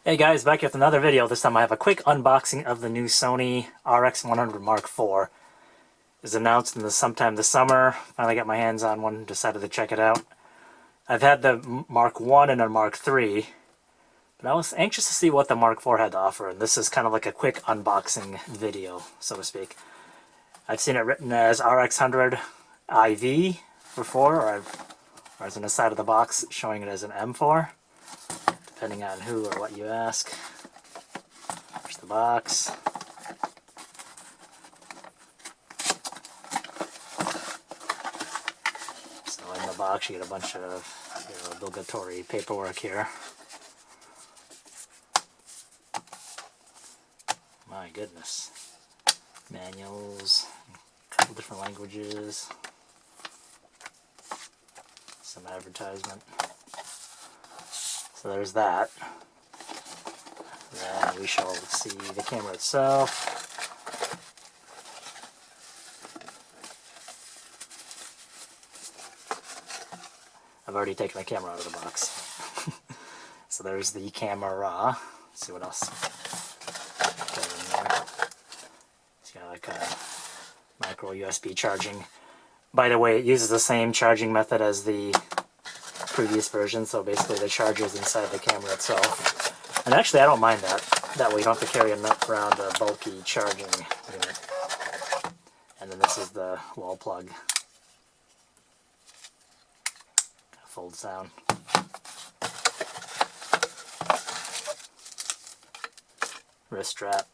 Hey guys, back with another video. This time I have a quick unboxing of the new Sony RX100 M4. It was announced sometime this summer. Finally got my hands on one, decided to check it out. I've had the Mark 1 and a Mark 3, but I was anxious to see what the Mark 4 had to offer, and this is kind of like a quick unboxing video, so to speak. I've seen it written as RX100 IV for 4, or as on the side of the box showing it as an M4. Depending on who or what you ask. There's the box. So in the box you get a bunch of obligatory paperwork here. My goodness. Manuals, a couple different languages, some advertisement. So there's that. Then we shall see the camera itself. I've already taken the camera out of the box. So there's the camera. Let's see what else got in there. It's got like a micro USB charging. By the way, it uses the same charging method as the previous version, so basically the charger is inside the camera itself. And actually I don't mind that. That way you don't have to carry around a bulky charging unit. And then this is the wall plug. Folds down. Wrist strap.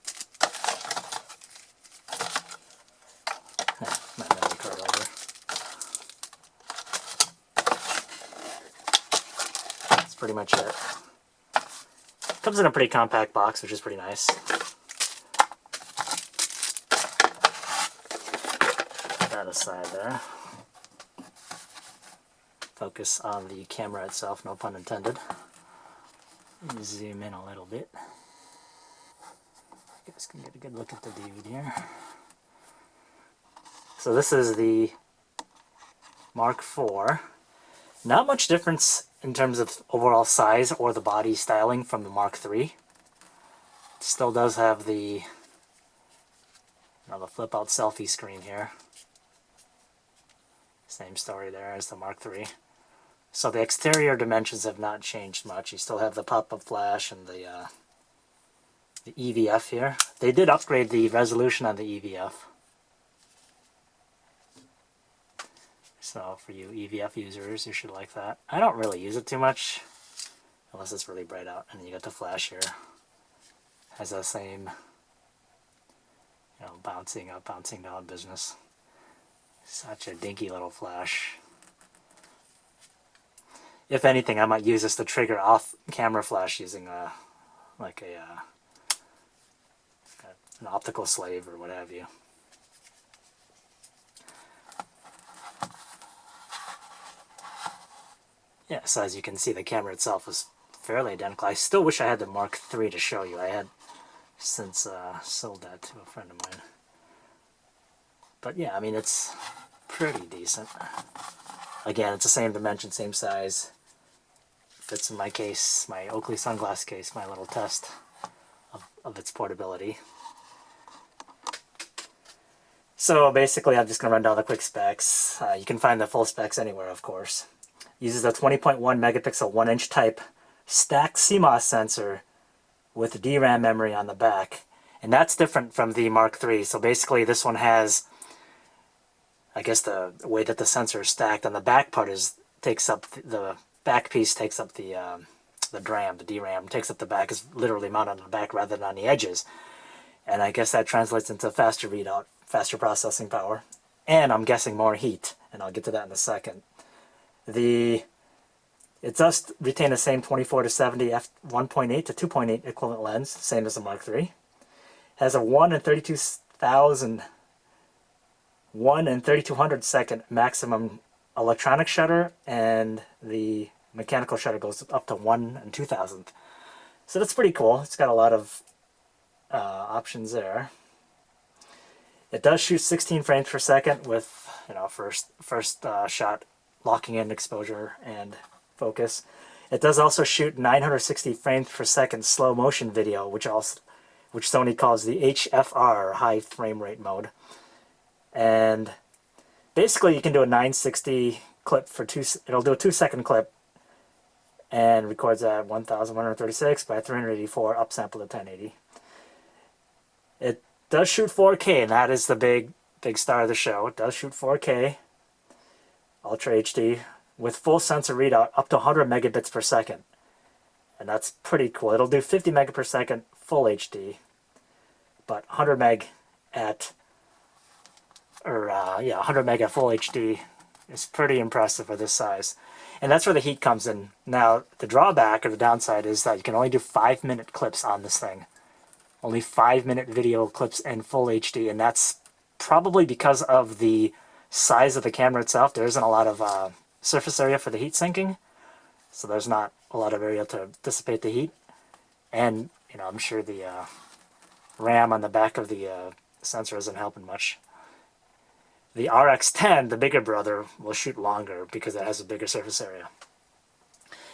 My memory card over. Pretty much it. Comes in a pretty compact box, which is pretty nice. Put that aside there. Focus on the camera itself, no pun intended. Let me zoom in a little bit. You guys can get a good look at the dude here. So this is the Mark IV. Not much difference in terms of overall size or the body styling from the Mark III. It still does have the flip out selfie screen here. Same story there as the Mark III. So the exterior dimensions have not changed much. You still have the pop-up flash and the EVF here. They did upgrade the resolution on the EVF. So for you EVF users, you should like that. I don't really use it too much, unless it's really bright out. And then you got the flash here. Has that same, bouncing up, bouncing down business. Such a dinky little flash. If anything, I might use this to trigger off camera flash using an optical slave or what have you. Yeah, so as you can see, the camera itself is fairly identical. I still wish I had the Mark III to show you. I had since sold that to a friend of mine. But yeah, I mean, it's pretty decent. Again, it's the same dimension, same size. Fits in my case, my Oakley sunglass case, my little test of its portability. So basically, I'm just going to run down the quick specs. You can find the full specs anywhere, of course. Uses a 20.1 megapixel 1-inch type Stacked CMOS sensor with DRAM memory on the back. And that's different from the Mark III. So basically this one has, I guess the way that the sensor is stacked on the back part is, the back piece takes up the DRAM takes up the back, is literally mounted on the back rather than on the edges. And I guess that translates into faster readout, faster processing power, and I'm guessing more heat, and I'll get to that in a second. It does retain the same 24-70 f1.8 to 2.8 equivalent lens, same as the Mark III. Has a 1 in 3200 second maximum electronic shutter, and the mechanical shutter goes up to 1 in 2000th. So that's pretty cool. It's got a lot of options there. It does shoot 16 frames per second with, first shot locking in exposure and focus. It does also shoot 960 frames per second slow motion video, which Sony calls the HFR, high frame rate mode. And basically you can do a 960 clip for it'll do a 2-second clip and records at 1136 by 384 upsampled at 1080. It does shoot 4K, and that is the big star of the show. It does shoot 4K Ultra HD with full sensor readout up to 100 megabits per second. And that's pretty cool. It'll do 50 meg per second full HD, but 100 meg at 100 meg at full HD is pretty impressive for this size. And that's where the heat comes in. Now, the drawback or the downside is that you can only do 5-minute clips on this thing. Only 5-minute video clips in full HD, and that's probably because of the size of the camera itself. There isn't a lot of surface area for the heat sinking, so there's not a lot of area to dissipate the heat. And, you know, I'm sure the RAM on the back of the sensor isn't helping much. The RX10, the bigger brother, will shoot longer because it has a bigger surface area.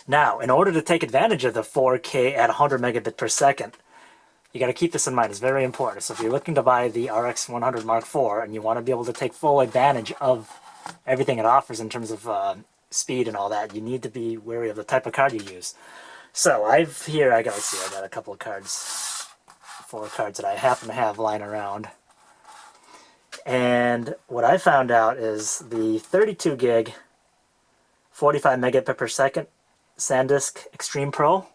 Now, in order to take advantage of the 4K at 100 megabit per second, you got to keep this in mind. It's very important. So if you're looking to buy the RX100 Mark IV and you want to be able to take full advantage of everything it offers in terms of speed and all that, you need to be wary of the type of card you use. So I got a couple of cards, 4 cards that I happen to have lying around. And what I found out is the 32 gig, 45 megabit per second SanDisk Extreme Pro,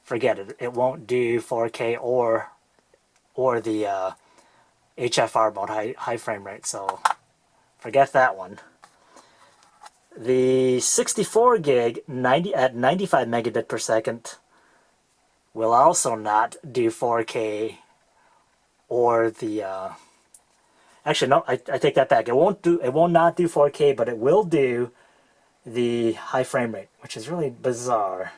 forget it. It won't do 4K or the HFR mode, high frame rate, so forget that one. The 64 gig at 95 megabit per second will also not do 4K or the actually, no, I take that back. It will not do 4K, but it will do the high frame rate, which is really bizarre.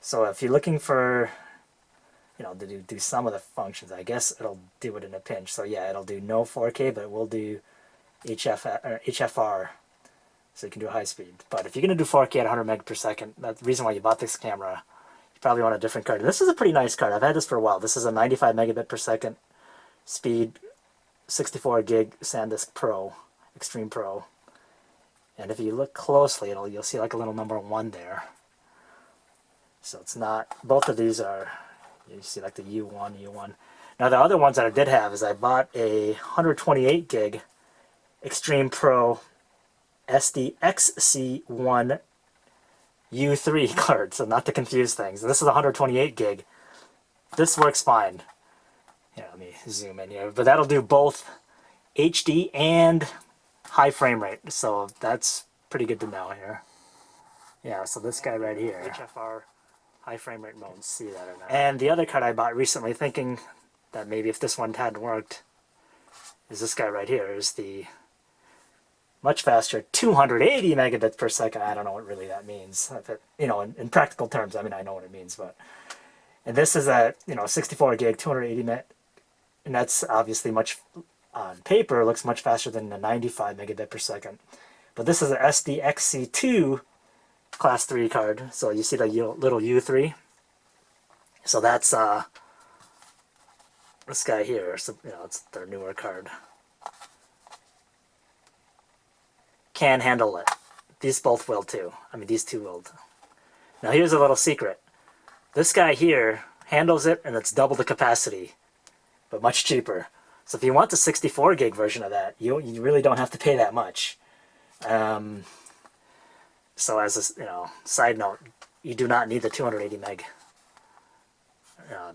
So if you're looking for, you know, to do some of the functions, I guess it'll do it in a pinch. So yeah, it'll do no 4K, but it will do HFR, so you can do high speed. But if you're going to do 4K at 100 meg per second, that's the reason why you bought this camera. You probably want a different card. And this is a pretty nice card. I've had this for a while. This is a 95 megabit per second speed, 64 gig SanDisk Pro, Extreme Pro. And if you look closely, you'll see like a little number 1 there. So it's not, both of these are, you see like the U1. Now the other ones that I did have is I bought a 128 gig Extreme Pro SDXC U3 card, so not to confuse things. This is 128 gig. This works fine. Yeah, let me zoom in here. But that'll do both HD and high frame rate, so that's pretty good to know here. Yeah, so this guy right here, HFR high frame rate mode, see that or not. And the other card I bought recently, thinking that maybe if this one hadn't worked, is this guy right here, is the much faster 280 megabits per second. I don't know what really that means. If it, you know, in practical terms, I mean, I know what it means, but. And this is a, 64 gig, 280 meg, and that's obviously much, on paper, looks much faster than the 95 megabit per second. But this is a SDXC Class 3 card, so you see the little U3. So that's this guy here. So, it's their newer card. Can handle it. These both will too. I mean, these two will. Now here's a little secret. This guy here handles it, and it's double the capacity, but much cheaper. So if you want the 64 gig version of that, you really don't have to pay that much. So as a side note, you do not need the 280 meg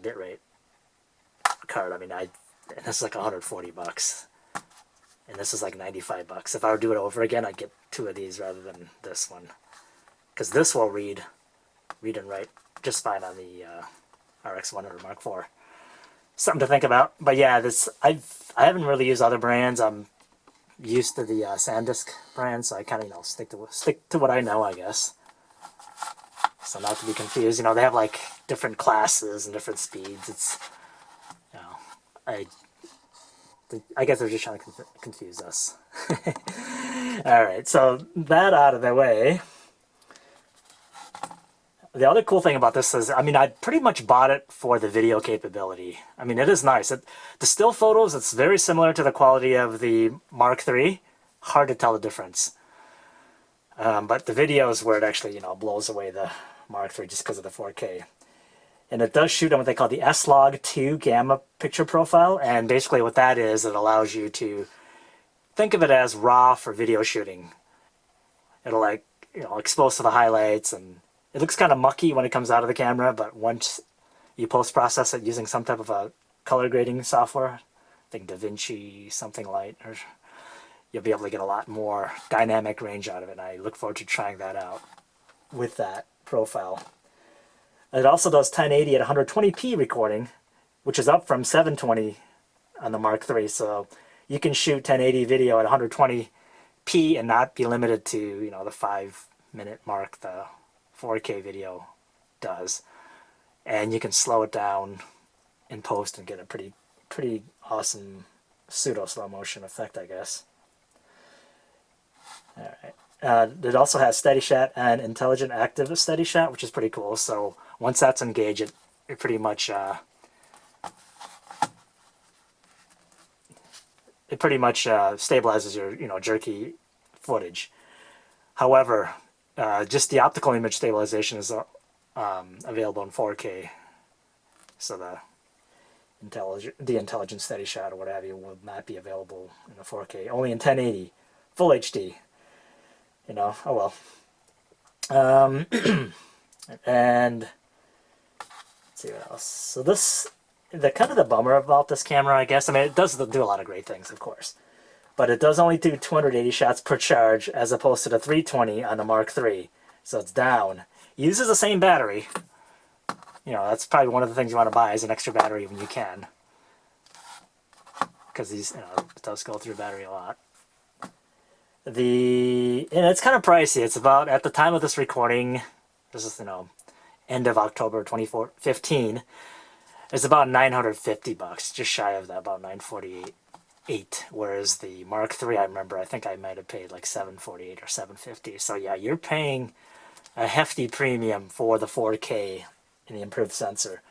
bitrate card. I mean, this is like $140, and this is like $95. If I were to do it over again, I'd get 2 of these rather than this one, because this will read and write just fine on the RX100 Mark IV. Something to think about. But yeah, I haven't really used other brands. I'm used to the SanDisk brand, so I kind of stick to what I know, I guess. So not to be confused. They have like different classes and different speeds. It's I guess they're just trying to confuse us. All right, so that out of the way. The other cool thing about this is, I mean, I pretty much bought it for the video capability. I mean, it is nice. The still photos, it's very similar to the quality of the Mark III. Hard to tell the difference. But the video is where it actually, you know, blows away the Mark III just because of the 4K. And it does shoot on what they call the sLog 2 gamma picture profile. And basically what that is, it allows you to think of it as RAW for video shooting. It'll, like, you know, expose to the highlights, and it looks kind of mucky when it comes out of the camera, but once you post-process it using some type of a color grading software, I think DaVinci something light, or you'll be able to get a lot more dynamic range out of it, and I look forward to trying that out with that profile. It also does 1080 at 120p recording, which is up from 720 on the Mark III, so you can shoot 1080 video at 120p and not be limited to, you know, the 5-minute mark the 4K video does. And you can slow it down in post and get a pretty awesome pseudo slow motion effect, I guess. Alright. It also has steady shot and intelligent active steady shot, which is pretty cool. So once that's engaged, it pretty much stabilizes your, you know, jerky footage. However, just the optical image stabilization is available in 4K, so the intelligent steady shot or what have you will not be available in the 4K. Only in 1080, full HD. You know, oh well. And let's see what else. So this, the kind of the bummer about this camera, I guess. I mean, it does do a lot of great things, of course, but it does only do 280 shots per charge as opposed to the 320 on the Mark III. So it's down. It uses the same battery. You know, that's probably one of the things you want to buy is an extra battery when you can, because these, you know, it does go through battery a lot. And it's kind of pricey. It's about, at the time of this recording, this is, you know, end of October 2015. It's about $950, just shy of that, about $948. Whereas the Mark III, I remember, I think I might have paid like $748 or $750. So yeah, you're paying a hefty premium for the 4K and the improved sensor.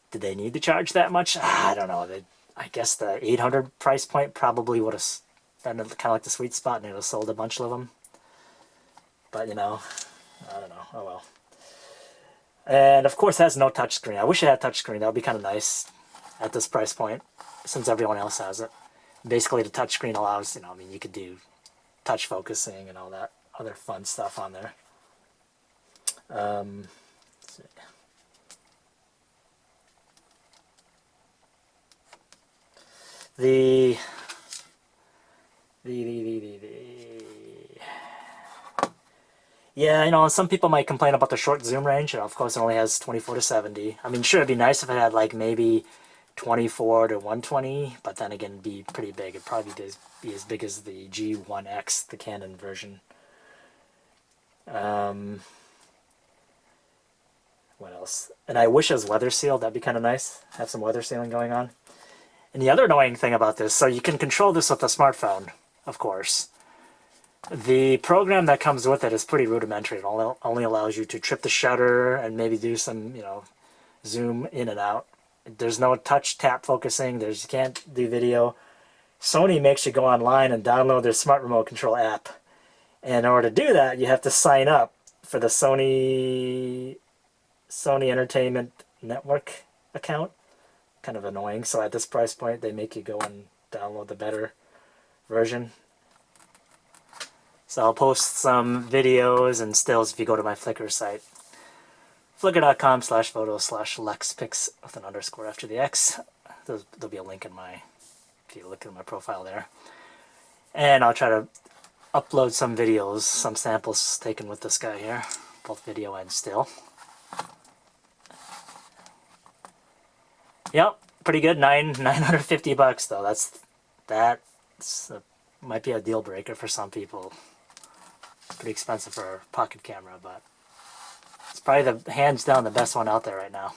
Did they need to charge that much? I don't know. I guess the 800 price point probably would have been kind of like the sweet spot, and it would have sold a bunch of them. But, you know, I don't know. Oh well. And of course it has no touchscreen. I wish it had touchscreen. That would be kind of nice at this price point, since everyone else has it. Basically the touchscreen allows, you know, I mean, you could do touch focusing and all that other fun stuff on there. Let's see. Yeah, you know, some people might complain about the short zoom range. You know, of course, it only has 24 to 70. I mean, sure, it'd be nice if it had like maybe 24 to 120, but then again, it'd be pretty big. It'd probably be as big as the G1X, the Canon version. What else? And I wish it was weather sealed. That'd be kind of nice. Have some weather sealing going on. And the other annoying thing about this, so you can control this with a smartphone, of course. The program that comes with it is pretty rudimentary. It only allows you to trip the shutter and maybe do some, you know, zoom in and out. There's no touch tap focusing. You can't do video. Sony makes you go online and download their smart remote control app. And in order to do that, you have to sign up for the Sony Entertainment Network account. Kind of annoying. So at this price point, they make you go and download the better version. So I'll post some videos and stills if you go to my Flickr site. Flickr.com/photos/LEXPIX with an underscore after the X. There'll be a link if you look at my profile there. And I'll try to upload some videos, some samples taken with this guy here, both video and still. Yep, pretty good. $950 though. That might be a deal breaker for some people. Pretty expensive for a pocket camera, but it's probably hands down the best one out there right now.